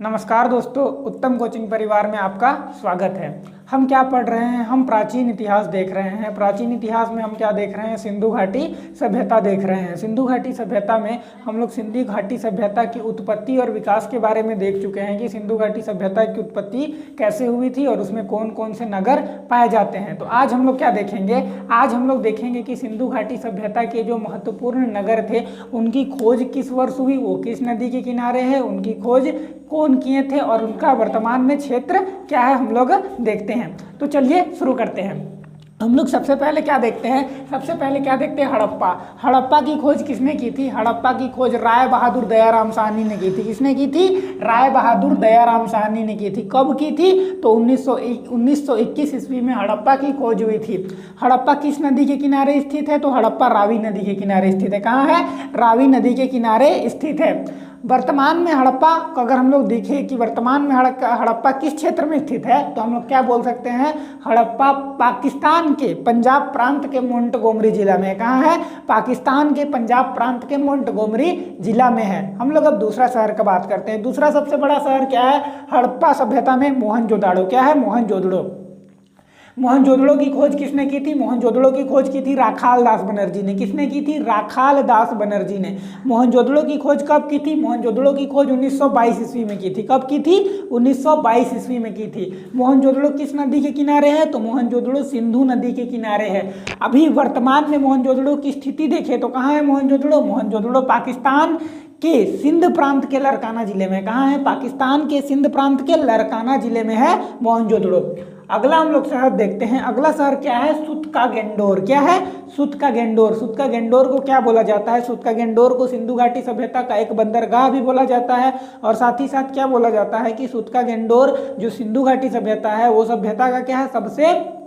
नमस्कार दोस्तों, उत्तम कोचिंग परिवार में आपका स्वागत है। हम क्या पढ़ रहे हैं? हम प्राचीन इतिहास देख रहे हैं। प्राचीन इतिहास में हम क्या देख रहे हैं? सिंधु घाटी सभ्यता देख रहे हैं। सिंधु घाटी सभ्यता में हम लोग सिंधु घाटी सभ्यता की उत्पत्ति और विकास के बारे में देख चुके हैं कि सिंधु घाटी सभ्यता की उत्पत्ति कैसे हुई थी और उसमें कौन कौन से नगर पाए जाते हैं। तो आज हम लोग क्या देखेंगे? आज हम लोग देखेंगे कि सिंधु घाटी सभ्यता के जो महत्वपूर्ण नगर थे उनकी खोज किस वर्ष हुई, वो किस नदी के किनारे है, उनकी खोज कौन किए थे और उनका वर्तमान में क्षेत्र क्या है, हम लोग देखते हैं। तो चलिए शुरू करते हैं। हम लोग सबसे पहले क्या देखते हैं? सबसे पहले क्या देखते हैं? हड़प्पा। हड़प्पा की खोज किसने की थी? हड़प्पा की खोज राय बहादुर दयाराम साहनी ने की थी। किसने की थी? राय बहादुर दयाराम साहनी ने की थी। कब की थी? तो 1921 ईस्वी में हड़प्पा की खोज हुई थी। हड़प्पा किस नदी के किनारे स्थित है? तो हड़प्पा रावी नदी के किनारे स्थित है। कहाँ है? रावी नदी के किनारे स्थित है। वर्तमान में हड़प्पा को अगर हम लोग देखें कि वर्तमान में हड़प्पा किस क्षेत्र में स्थित है, तो हम लोग क्या बोल सकते हैं? हड़प्पा पाकिस्तान के पंजाब प्रांत के मोंटगोमरी जिला में। कहाँ है? पाकिस्तान के पंजाब प्रांत के मोंटगोमरी जिला में है। हम लोग अब दूसरा शहर का बात करते हैं। दूसरा सबसे बड़ा शहर क्या है हड़प्पा सभ्यता में? मोहनजोदाड़ो। क्या है? मोहनजोदड़ो। मोहनजोदड़ो की खोज किसने की थी? मोहनजोदड़ो की खोज की थी राखाल दास बनर्जी ने। किसने की थी? राखाल दास बनर्जी ने। मोहनजोदड़ो की खोज कब की थी? मोहनजोदड़ो की खोज 1922 ईस्वी में की थी। कब की थी? 1922 ईस्वी में की थी। मोहनजोदड़ो किस नदी के किनारे है? तो मोहनजोदड़ो सिंधु नदी के किनारे है। अभी वर्तमान में मोहनजोदड़ो की स्थिति देखें तो कहाँ है मोहनजोदड़ो? मोहनजोदड़ो पाकिस्तान के सिंध प्रांत के लरकाना जिले में। कहाँ है? पाकिस्तान के सिंध प्रांत के लरकाना जिले में है मोहनजोदड़ो। अगला हम लोग शहर देखते हैं। अगला शहर क्या है? सूतकागेंडोर। क्या है? सूतकागेंडोर। सूतकागेंडोर को क्या बोला जाता है? सूतकागेंडोर को सिंधु घाटी सभ्यता का एक बंदरगाह भी बोला जाता है और साथ ही साथ क्या बोला जाता है कि सूतकागेंडोर जो सिंधु घाटी सभ्यता है वो सभ्यता का क्या है? सबसे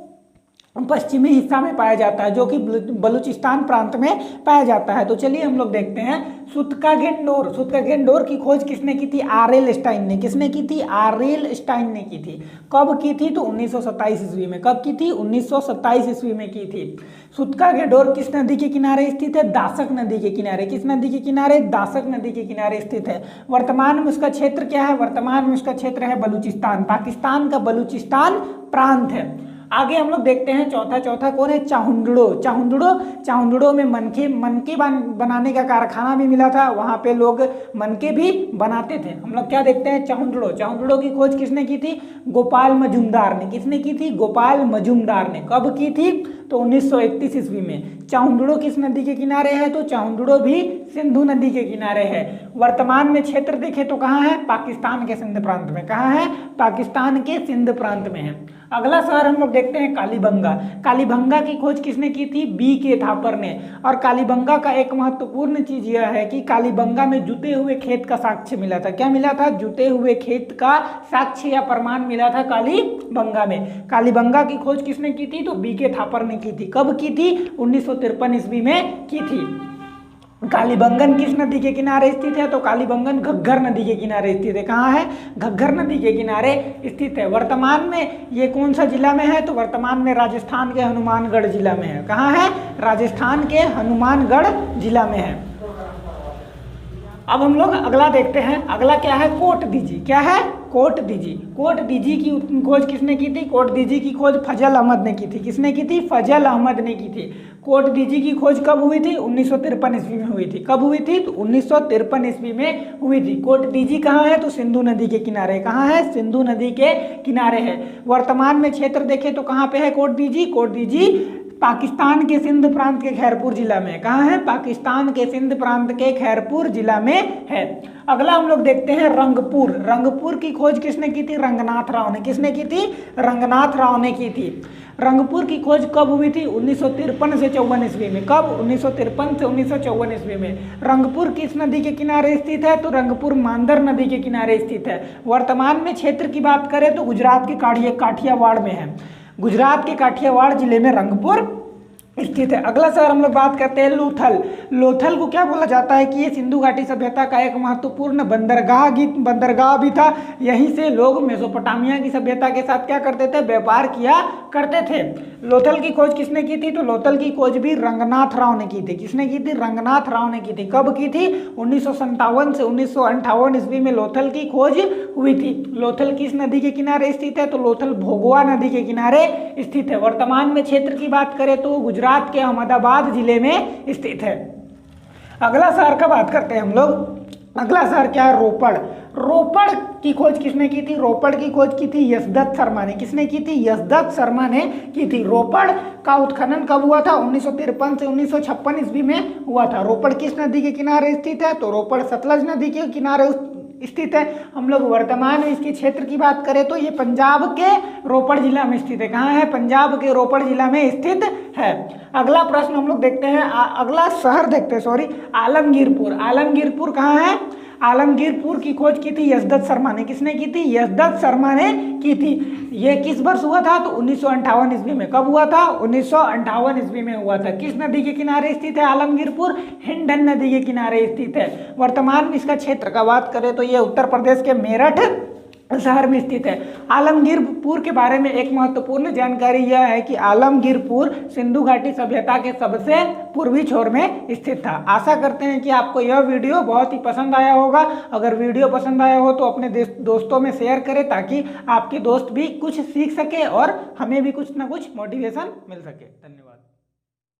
पश्चिमी हिस्सा में पाया जाता है, जो कि बलूचिस्तान प्रांत में पाया जाता है। तो चलिए हम लोग देखते हैं सूतकागेंडोर। सूतकागेंडोर की खोज किसने की थी? आरएल स्टाइन ने। किसने की थी? आरएल स्टाइन ने की थी। कब की थी? तो 1927 ईस्वी में। कब की थी? 1927 ईस्वी में की थी। सूतकागेंडोर किस नदी के किनारे स्थित है? दासक नदी के किनारे। किस नदी के किनारे? दासक नदी के किनारे स्थित है। वर्तमान में उसका क्षेत्र क्या है? वर्तमान में उसका क्षेत्र है बलूचिस्तान। पाकिस्तान का बलूचिस्तान प्रांत है। आगे हम लोग देखते हैं चौथा कौन है? चाहुंडड़ो। चाहुंडड़ो में मनके बनाने का कारखाना भी मिला था। वहां पे लोग मनके भी बनाते थे। हम लोग क्या देखते हैं? चाहुंडड़ो की खोज किसने की थी? गोपाल मजूमदार ने। किसने की थी? गोपाल मजूमदार ने। कब की थी? तो 1931 ईस्वी में। चाहुंडड़ो किस नदी के किनारे है? तो चाहुंडड़ो भी सिंधु नदी के किनारे है। वर्तमान में क्षेत्र देखें तो कहाँ है? पाकिस्तान के सिंध प्रांत में। कहाँ है? पाकिस्तान के सिंध प्रांत में है। अगला शहर हम लोग देखते हैं कालीबंगा। कालीबंगा की खोज किसने की थी? बी के थापर ने। और कालीबंगा का एक महत्वपूर्ण चीज यह है कि कालीबंगा में जुते हुए खेत का साक्ष्य मिला था। क्या मिला था? जुते हुए खेत का साक्ष्य या प्रमाण मिला था कालीबंगा में। कालीबंगा की खोज किसने की थी? तो बी के थापर ने की थी। कब की थी? 1953 ईस्वी में की थी। कालीबंगन किस नदी के किनारे स्थित है? तो कालीबंगन घग्गर नदी के किनारे स्थित है। कहाँ है? घग्गर नदी के किनारे स्थित है। वर्तमान में ये कौन सा जिला में है? तो वर्तमान में राजस्थान के हनुमानगढ़ जिला में है। कहाँ है? राजस्थान के हनुमानगढ़ जिला में है। अब हम लोग अगला देखते हैं। अगला क्या है? कोट दीजी। क्या है? कोट दीजी। कोट दीजी की खोज किसने की थी? कोट दीजी की खोज फजल अहमद ने की थी। किसने की थी? फजल अहमद ने की थी। कोट दीजी की खोज कब हुई थी? 1953 ईस्वी में हुई थी। कब हुई थी? तो 1953 ईस्वी में हुई थी। कोट दीजी कहाँ है? तो सिंधु नदी के किनारे। कहाँ है? सिंधु नदी के किनारे है। वर्तमान में क्षेत्र देखें तो कहाँ पे है कोट दीजी? कोट दीजी पाकिस्तान के सिंध प्रांत के खैरपुर जिला में। कहाँ है? पाकिस्तान के सिंध प्रांत के खैरपुर जिला में है। अगला हम लोग देखते हैं रंगपुर। रंगपुर की खोज किसने की थी? रंगनाथ राव ने। किसने की थी? रंगनाथ राव ने की थी। रंगपुर की खोज कब हुई थी? 1953 से 54 ईस्वी में। कब? 1953 से 1954 ईस्वी में। रंगपुर किस नदी के किनारे स्थित है? तो रंगपुर मांदर नदी के किनारे स्थित है। वर्तमान में क्षेत्र की बात करें तो गुजरात के काठियावाड़ में है। गुजरात के काठियावाड़ जिले में रंगपुर स्थित है। अगला शहर हम लोग बात करते हैं लोथल। लोथल को क्या बोला जाता है कि ये सिंधु घाटी सभ्यता का एक महत्वपूर्ण बंदरगाह भी था। यहीं से लोग मेसोपोटामिया की सभ्यता के साथ क्या करते थे, व्यापार किया करते थे। लोथल की खोज किसने की थी, तो लोथल की खोज भी रंगनाथ राव ने की थी। किसने की थी, रंगनाथ राव ने की थी। कब की थी, 1957 से 1958 ईस्वी में लोथल की खोज हुई थी। लोथल किस नदी के किनारे स्थित है, तो लोथल भोगवा नदी के किनारे स्थित है। वर्तमान में क्षेत्र की बात करें तो गुजरात के अहमदाबाद जिले में स्थित है। अगला शहर का बात करते हैं हम लोग। अगला शहर क्या है, रोपड़। रोपड़ की खोज किसने की थी, रोपड़ की खोज की थी यशदत्त शर्मा ने। किसने की थी, यशदत्त शर्मा ने की थी। रोपड़ का उत्खनन कब हुआ था, 1953 से 1956 ईस्वी में हुआ था। रोपड़ किस नदी के किनारे स्थित है, तो रोपड़ सतलज नदी के किनारे स्थित है। हम लोग वर्तमान में इसके क्षेत्र की बात करें तो ये पंजाब के रोपड़ जिला में स्थित है। कहाँ है, पंजाब के रोपड़ जिला में स्थित है। अगला प्रश्न हम लोग देखते हैं, अगला शहर देखते हैं, सॉरी, आलमगीरपुर। आलमगीरपुर कहाँ है, आलमगीरपुर की खोज की थी यशदत्त शर्मा ने। किसने की थी, यशदत्त शर्मा ने की थी। ये किस वर्ष हुआ था, तो 1958 ईस्वी में। कब हुआ था, 1958 ईस्वी में हुआ था। किस नदी के किनारे स्थित है आलमगीरपुर, हिंडन नदी के किनारे स्थित है। वर्तमान में इसका क्षेत्र का बात करें तो ये उत्तर प्रदेश के मेरठ शहर में स्थित है। आलमगीरपुर के बारे में एक महत्वपूर्ण जानकारी यह है कि आलमगीरपुर सिंधु घाटी सभ्यता के सबसे पूर्वी छोर में स्थित था। आशा करते हैं कि आपको यह वीडियो बहुत ही पसंद आया होगा। अगर वीडियो पसंद आया हो तो अपने दोस्तों में शेयर करें ताकि आपके दोस्त भी कुछ सीख सके और हमें भी कुछ ना कुछ मोटिवेशन मिल सके। धन्यवाद।